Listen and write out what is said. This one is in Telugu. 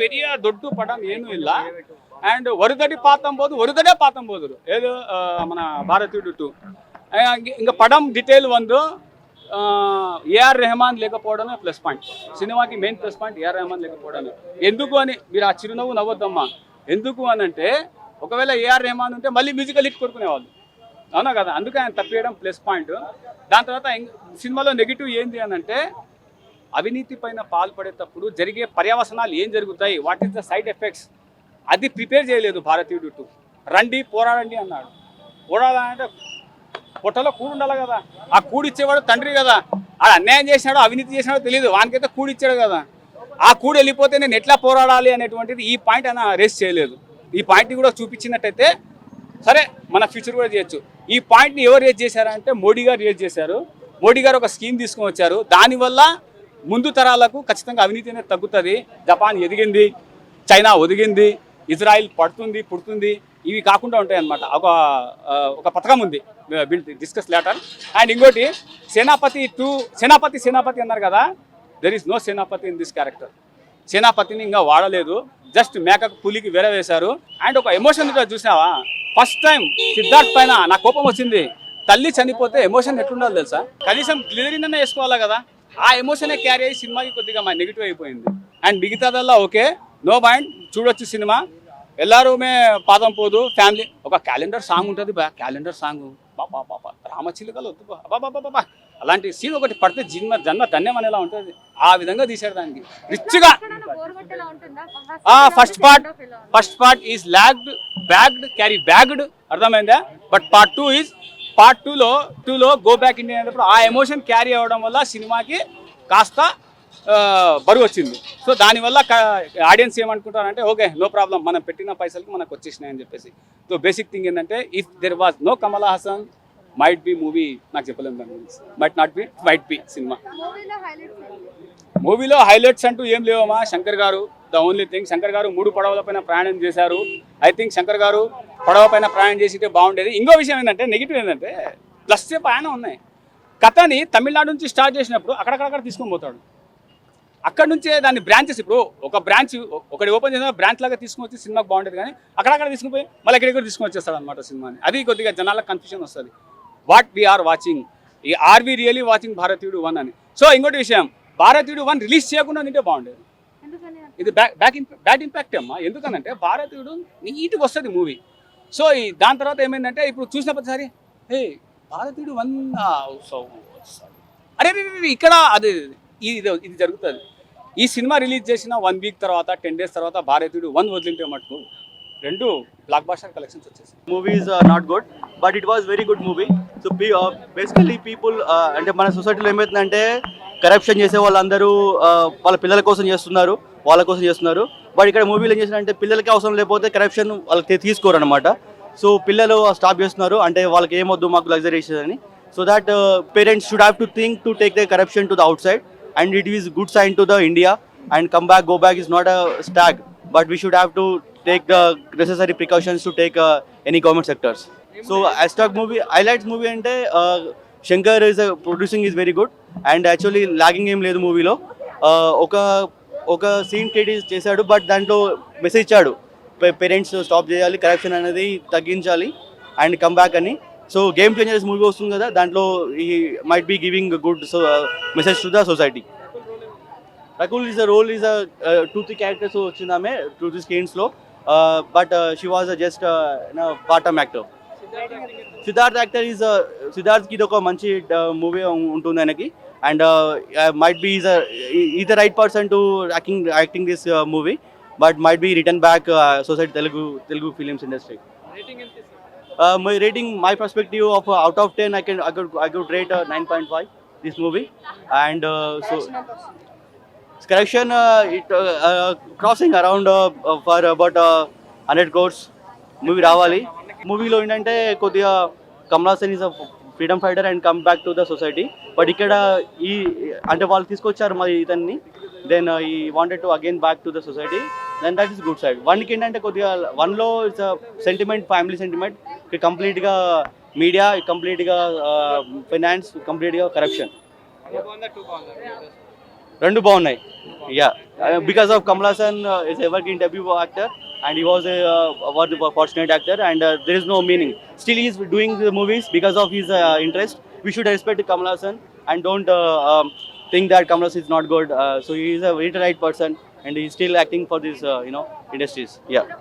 பெரிய ದೊಡ್ಡ ಪಡಂ ಏನೂ ಇಲ್ಲ. అండ్ ఒరుదడి పాతం పోదురు ఏదో మన భారతీయుడు 2 ఇంకా పడం డీటెయిల్ వందు ఏఆర్ రెహమాన్ లేకపోవడమే ప్లస్ పాయింట్. సినిమాకి main plus point AR Rahman లేకపోవడమే. ఎందుకు అని మీరు ఆ చిరునవ్వు నవ్వద్దమ్మా. ఎందుకు అని అంటే ఒకవేళ ఏఆర్ రెహమాన్ ఉంటే మళ్ళీ మ్యూజికల్ హిట్ కోరుకునేవాళ్ళు, అవునా కదా? అందుకే ఆయన తప్పేయడం ప్లస్ పాయింట్. దాని తర్వాత సినిమాలో నెగిటివ్ ఏంది అని అంటే అవినీతి పైన పాల్పడేటప్పుడు జరిగే పర్యవసనాలు ఏం జరుగుతాయి, what is the side effects, అది ప్రిపేర్ చేయలేదు భారతీయుడు 2. రండి పోరాడండి అన్నాడు. పోరాడాలంటే పొట్టలో కూడు ఉండాలి కదా. ఆ కూడిచ్చేవాడు తండ్రి కదా. ఆడు అన్యాయం చేసినాడో అవినీతి చేసినాడో తెలియదు, వానికైతే కూడిచ్చాడు కదా. ఆ కూడి వెళ్ళిపోతే నేను ఎట్లా పోరాడాలి అనేటువంటిది ఈ పాయింట్ ఆయన రేస్ చేయలేదు. ఈ పాయింట్ని కూడా చూపించినట్టయితే సరే మన ఫ్యూచర్ కూడా చేయొచ్చు. ఈ పాయింట్ని ఎవరు రేజ్ చేశారంటే మోడీ గారు రేజ్ చేశారు. మోడీ గారు ఒక స్కీమ్ తీసుకొని వచ్చారు. దానివల్ల ముందు తరాలకు ఖచ్చితంగా అవినీతి అనేది తగ్గుతుంది. జపాన్ ఎదిగింది, చైనా ఒదిగింది, ఇజ్రాయిల్ పుడుతుంది. ఇవి కాకుండా ఉంటాయి అన్నమాట. ఒక పథకం ఉంది, విల్ డిస్కస్ లేటర్. అండ్ ఇంకోటి సేనాపతి అన్నారు కదా, there is no Senapati in this character. సేనాపతిని ఇంకా వాడలేదు, జస్ట్ మేకకు పులికి వేరే వేశారు. అండ్ ఒక ఎమోషన్ చూసినావా, ఫస్ట్ టైం సిద్ధార్థ్ పైన నా కోపం వచ్చింది. తల్లి చనిపోతే ఎమోషన్ ఎట్లుండాలి తెలుసా? కనీసం గ్లిజరిన్ అన్న వేసుకోవాలా కదా. ఆ ఎమోషనే క్యారీ అయ్యి సినిమాకి కొద్దిగా నెగిటివ్ అయిపోయింది. అండ్ మిగతాదల్లా ఓకే, నో మైండ్, చూడొచ్చు సినిమా. ఎల్లారుమే పాదం పోదు ఫ్యామిలీ. ఒక క్యాలెండర్ సాంగ్ ఉంటుంది బా, క్యాలెండర్ సాంగ్ బాబా రామచిలుకలు వద్దు బాబా, అలాంటి సీన్ ఒకటి పడితే జన్మ ధన్యం అనేలా ఉంటుంది. ఆ విధంగా తీసాడు దానికి రిచ్గా. ఫస్ట్ పార్ట్ ఈజ్ క్యారీ బ్యాగ్డ్, అర్థమైందా? బట్ పార్ట్ 2లో గో బ్యాక్ ఇండియా అనేటప్పుడు ఆ ఎమోషన్ క్యారీ అవ్వడం వల్ల సినిమాకి కాస్త బరువు వచ్చింది. సో దానివల్ల ఆడియన్స్ ఏమనుకుంటారంటే ఓకే నో ప్రాబ్లం, మనం పెట్టిన పైసలకి మనకు వచ్చేసినాయని చెప్పేసి. సో బేసిక్ థింగ్ ఏంటంటే if there was no Kamal Haasan might be movie, నాకు చెప్పలేము దాని గురించి. మైట్ బి సినిమా. మూవీలో హైలైట్స్ అంటూ ఏం లేవమ్మా. శంకర్ గారు ద ఓన్లీ థింగ్. శంకర్ గారు 3 పడవల పైన ప్రయాణం చేశారు. ఐ థింక్ శంకర్ గారు పడవ పైన ప్రయాణం చేసితే బాగుండేది. ఇంకో విషయం ఏంటంటే నెగిటివ్ ఏంటంటే ప్లస్ ప్రయాణం ఉన్నాయి. కథని తమిళనాడు నుంచి స్టార్ట్ చేసినప్పుడు అక్కడక్కడ తీసుకొని పోతాడు. అక్కడ నుంచే దాన్ని బ్రాంచెస్, ఇప్పుడు ఒక బ్రాంచ్ ఒకటి ఓపెన్ చేసిన బ్రాంచ్ లాగా తీసుకుని వచ్చి సినిమాకి బాగుంటుంది. కానీ అక్కడక్కడ తీసుకుని పోయి మళ్ళీ ఎక్కడెక్కడ తీసుకొని వచ్చేస్తాడు అనమాట సినిమాని. అది కొద్దిగా జనాలకు కన్ఫ్యూజన్ వస్తుంది. What we're watching, are we really watching Bharateeyudu 1 అని. సో ఇంకోటి విషయం, భారతీయుడు 1 రిలీజ్ చేయకుండా నింటే బాగుండేది. ఇది బ్యాడ్ ఇంపాక్ట్ అమ్మా. ఎందుకనంటే భారతీయుడు నీట్గా వస్తుంది మూవీ. సో దాని తర్వాత ఏమైందంటే ఇప్పుడు చూసిన ప్రతిసారి భారతీయుడు 1 అరే ఇక్కడ అది ఇది జరుగుతుంది. ఈ సినిమా రిలీజ్ చేసిన 1 వీక్ తర్వాత 10 డేస్ తర్వాత భారతీయుడు 1 వదిలింటే మటుకు 2 బ్లాక్ బాస్టర్ కలెక్షన్స్ వచ్చేసాయి. Movie is not good but it was very good movie. So basically people అంటే మన సొసైటీలో ఏమవుతుందంటే కరప్షన్ చేసే వాళ్ళందరూ వాళ్ళ పిల్లల కోసం చేస్తున్నారు, వాళ్ళ కోసం చేస్తున్నారు. బట్ ఇక్కడ మూవీలో ఏం చేసినారంటే పిల్లలకి అవసరం లేకపోతే కరప్షన్ వాళ్ళకి తీసుకోరు అనమాట. సో పిల్లలు స్టాప్ చేస్తున్నారు, అంటే వాళ్ళకి ఏమొద్దు మాకు లగ్జరీస్ అని. So that parents should have to think to take the corruption to the out side. And it is good sign to the India, and go back is not a stag, but we should have to take the necessary precautions to take any government sectors. So hashtag movie highlights movie ante Shankar is producing is very good, and actually lagging em ledu movie lo oka scene create chesadu, but dantlo message ichadu parents stop cheyali, corruption anedi tagginchali and come back ani. So game changers movie వస్తుంది కదా, దాంట్లో ఈ might be giving good message to the society. Rakul is role is 2-3 characters వచ్చింది ఆమె 2-3 స్క్రీన్స్లో, but she was just part time actor. సిద్ధార్థ్కి ఇది ఒక మంచి మూవీ ఉంటుంది ఆయనకి. And might be is the right person to acting this movie, but might be return back society Telugu films industry. My rating, my perspective of out of 10, I could rate 9.5 this movie. And so correction, it crossing around for about 100 crores movie రావాలి. మూవీలో ఏంటంటే కొద్దిగా Kamal Haasan is a freedom fighter and come back to the society. But ఇక్కడ ఈ అంటే వాళ్ళు తీసుకొచ్చారు మరి ఇతన్ని, then he wanted to again back to the society, then that is good side. 1కి ఏంటంటే కొద్దిగా 1లో ఇట్స్ సెంటిమెంట్, ఫ్యామిలీ సెంటిమెంట్, కంప్లీట్గా మీడియా, కంప్లీట్గా ఫైనాన్స్, కంప్లీట్గా కరప్షన్. రెండు బాగున్నాయి. Yeah, because of Kamal Haasan is ever green debut actor and he was a fortunate actor, and there is no meaning. Still he is doing the movies because of his interest. We should respect Kamal Hassan and don't think that Kamal Hassan is not good. So he is a very right person and he is still acting for this industries. Yeah.